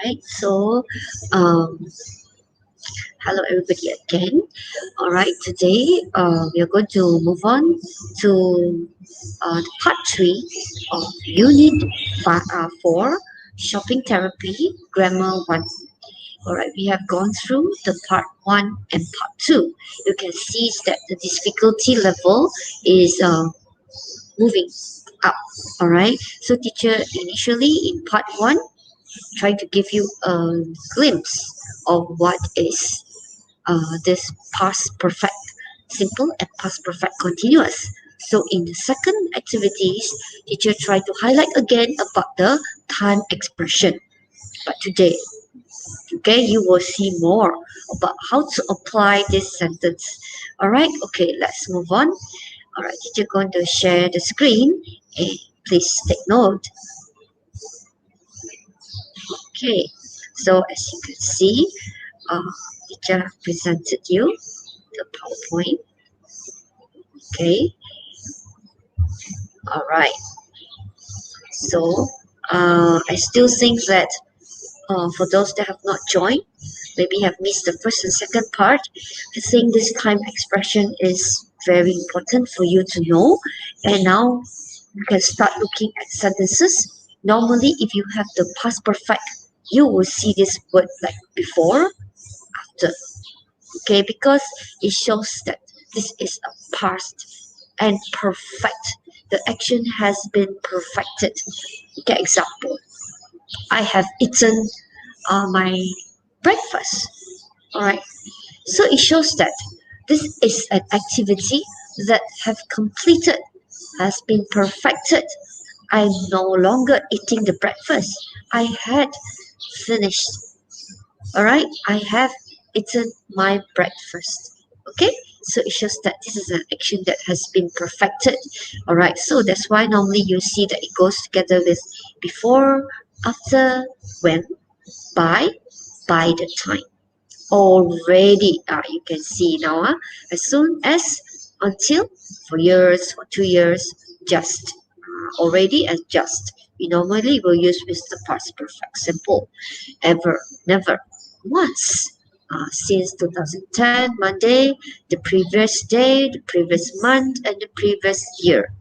right, so um, hello everybody again. All right, today we are going to move on to part 3 of Unit 4, Shopping Therapy, Grammar 1. All right, we have gone through the part 1 and part 2. You can see that the difficulty level is moving up. All right, so teacher initially in part 1 trying to give you a glimpse of what is this past perfect simple and past perfect continuous. So in the second activities, teacher try to highlight again about the time expression. But today, okay, you will see more about how to apply this sentence. All right, okay, let's move on. All right, teacher going to share the screen. And please take note. Okay, so as you can see, teacher presented you the PowerPoint. Okay, all right. So I still think that for those that have not joined, maybe have missed the first and second part, I think this time expression is very important for you to know. And now you can start looking at sentences. Normally, if you have the past perfect, you will see this word like before, after. Okay, because it shows that this is a past and perfect. The action has been perfected. Okay, example. I have eaten my breakfast. All right. So it shows that this is an activity that have completed, has been perfected. I'm no longer eating the breakfast. I had finished. All right. I have eaten my breakfast. Okay. So it shows that this is an action that has been perfected. All right. So that's why normally you see that it goes together with before, after, when, by the time. Already, you can see now, as soon as, until, for years, for 2 years, just, already and just. We normally will use with the past perfect simple. Ever, never, once. Since 2010, Monday, the previous day, the previous month, and the previous year.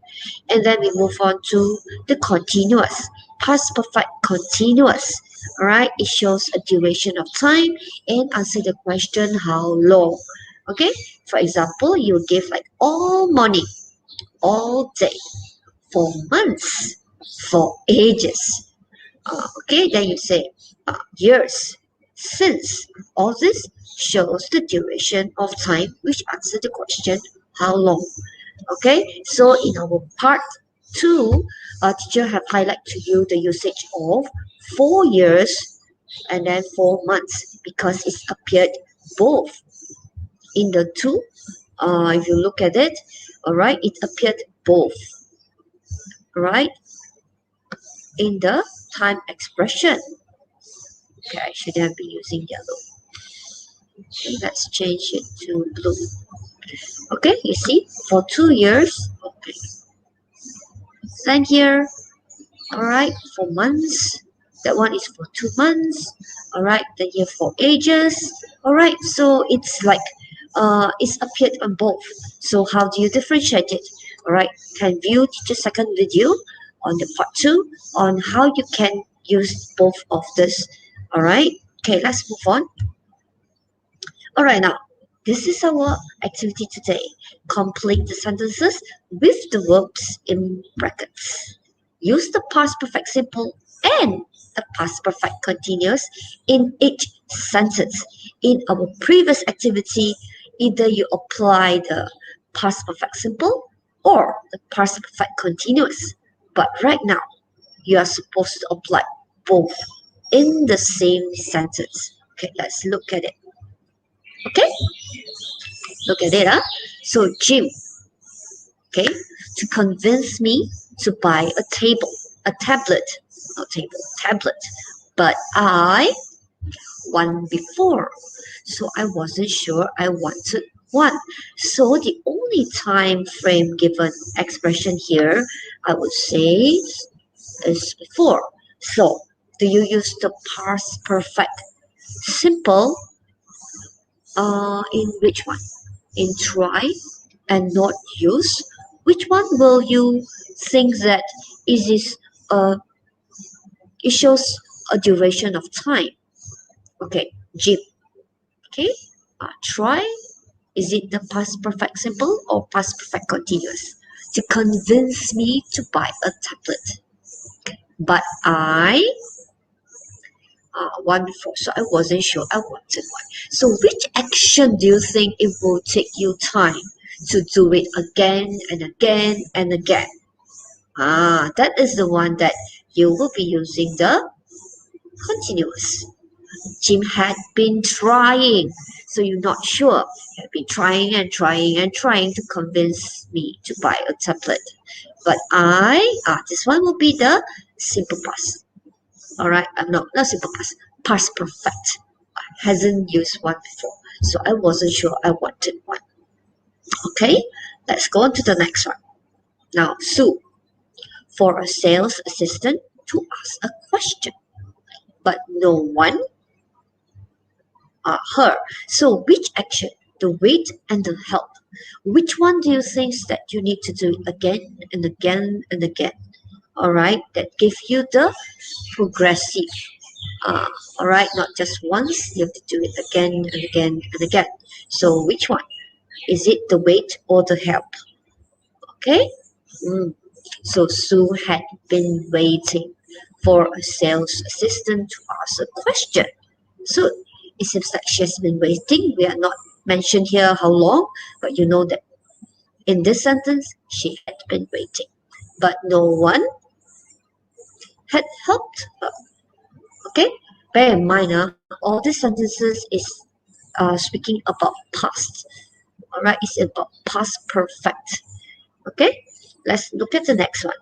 And then we move on to the continuous, past perfect continuous. All right, it shows a duration of time and answer the question how long. Okay, for example, you give like all morning, all day, for months, for ages. Okay, then you say years, since. All this shows the duration of time which answer the question how long. Okay, so in our part 2, teacher have highlighted to you the usage of 4 years and then 4 months because it's appeared both in the two. If you look at it, all right, it appeared both, right, in the time expression. Okay, I should have been using yellow. Okay, let's change it to blue. Okay, you see, for 2 years. Okay, then here, all right, for months, that one is for 2 months. All right, then here for ages. All right, so it's like it's appeared on both. So how do you differentiate it? All right, can view teacher's second video on the part 2 on how you can use both of this. All right, okay, let's move on. All right, now this is our activity today. Complete the sentences with the verbs in brackets. Use the past perfect simple and the past perfect continuous in each sentence. In our previous activity, either you apply the past perfect simple or the past perfect continuous. But right now, you are supposed to apply both in the same sentence. Okay, let's look at it. Okay, look at it. So Jim, okay, to convince me to buy a tablet, not table, tablet. But I won before, so I wasn't sure I wanted one. So the only time frame given expression here, I would say, is before. So Do you use the past perfect simple in which one? In try and not use? Which one will you think that it is it shows a duration of time? Okay, gym. Okay, try. Is it the past perfect simple or past perfect continuous? To convince me to buy a tablet. But I one before, so I wasn't sure I wanted one. So which action do you think it will take you time to do it again and again and again? That is the one that you will be using the continuous. Jim had been trying, so you're not sure. He had been trying and trying and trying to convince me to buy a tablet. But this one will be the simple past. All right, not simple past, past perfect. I hasn't used one before, so I wasn't sure I wanted one. Okay, let's go on to the next one. Now, Sue, for a sales assistant to ask a question, but no one her. So which action, the wait and the help, which one do you think that you need to do again and again and again? All right, that give you the progressive. All right, not just once, you have to do it again and again and again. So which one? Is it the wait or the help? Okay. So Sue had been waiting for a sales assistant to ask a question. So it seems like she has been waiting. We are not mentioned here how long, but you know that in this sentence, she had been waiting. But no one had helped her. Okay? Bear in mind, all these sentences is speaking about past. Alright, it's about past perfect. Okay? Let's look at the next one.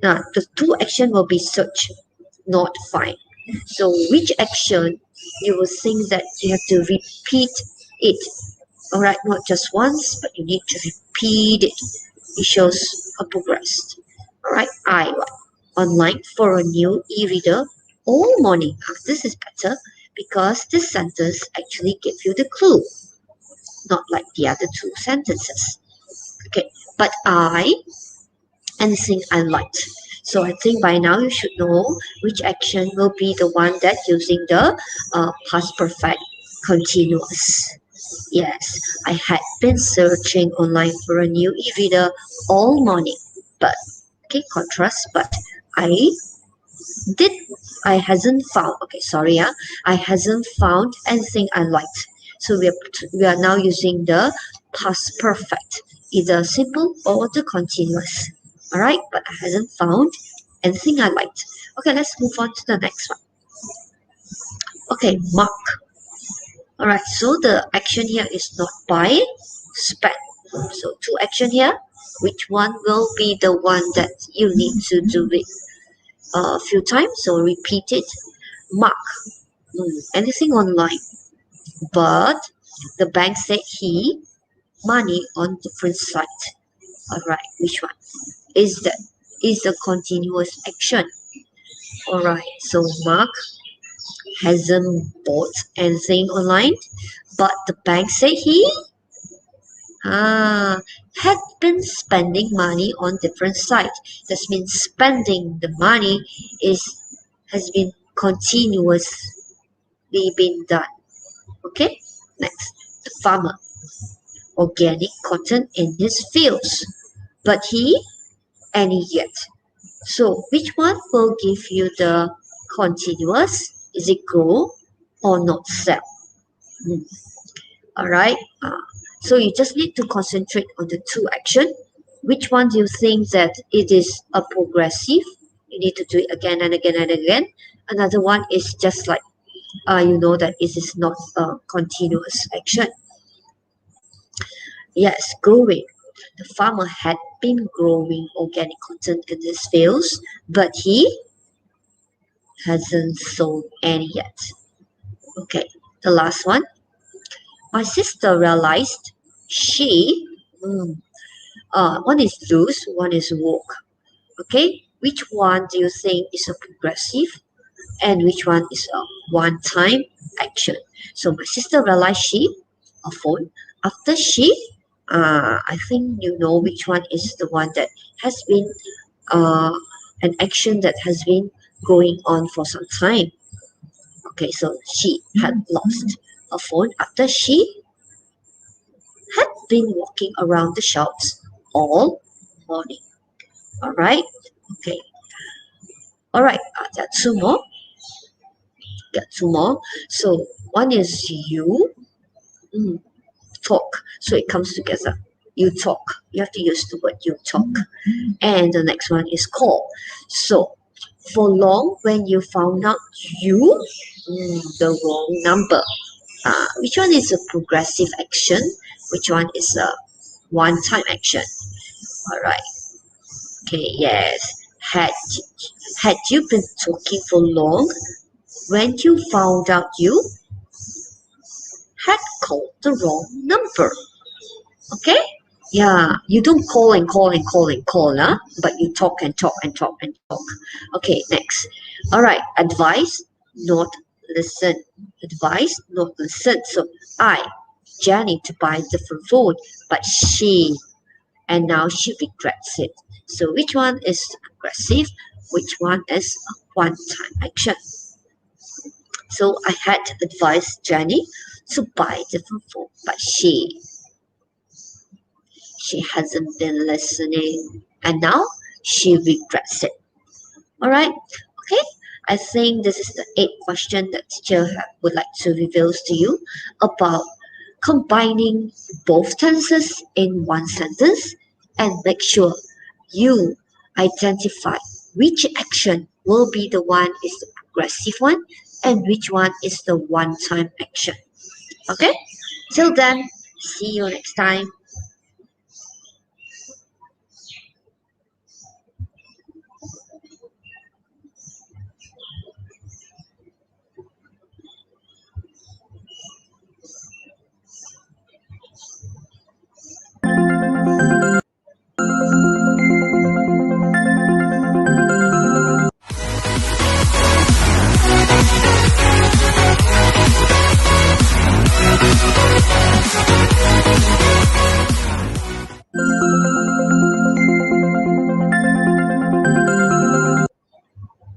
Now, the two action will be search, not find. So which action you will think that you have to repeat it. Alright, not just once, but you need to repeat it. It shows a progress. Alright, I online for a new e-reader all morning. This is better because this sentence actually gives you the clue, not like the other two sentences. Okay, but anything I liked. So I think by now you should know which action will be the one that using the past perfect continuous. Yes, I had been searching online for a new e-reader all morning, but contrast. But I did. I hasn't found. I hasn't found anything I liked. So we are now using the past perfect, either simple or the continuous. All right, but I hasn't found anything I liked. Okay, let's move on to the next one. Okay, mark. All right, so the action here is not buy, spend. So two action here. Which one will be the one that you need to do it a few times? So repeat it. Mark. Anything online. But the bank said he money on different site. All right, which one is that? Is the continuous action. All right, so Mark hasn't bought anything online, but the bank said he had been spending money on different sites. That means spending the money has been continuously been done. Okay, next, the farmer, organic cotton in his fields, but he any yet. So which one will give you the continuous? Is it grow or not sell? All right. So you just need to concentrate on the two action. Which one do you think that it is a progressive? You need to do it again and again and again. Another one is just like you know that it is not a continuous action. Yes, growing. The farmer had been growing organic cotton in his fields, but he hasn't sold any yet. Okay, the last one. My sister realized she, one is lose, one is walk. Okay, which one do you think is a progressive? and which one is a one-time action. So my sister realized a phone. After I think you know which one is the one that has been an action that has been going on for some time. Okay, so she had lost a phone after she had been walking around the shops all morning. All right, okay, all right. There are two more. Got two more. So one is you talk. So it comes together. You talk. You have to use the word you talk. And the next one is call. So for long, when you found out the wrong number. Which one is a progressive action? Which one is a one-time action? All right. Okay. Yes. Had you been talking for long when you found out you had called the wrong number? Okay. Yeah, you don't call and call and call and call, huh? But you talk and talk and talk and talk. Okay, next. All right, advice, not listen. Advice, not listen. So Jenny, to buy a different phone, but and now she regrets it. So which one is aggressive? Which one is a one-time action? So I had advised Jenny to buy a different phone, but she hasn't been listening, and now she regrets it. All right. Okay. I think this is the 8th question that teacher would like to reveal to you about combining both tenses in one sentence, and make sure you identify which action will be the one is the progressive one and which one is the one-time action. Okay. Till then, see you next time.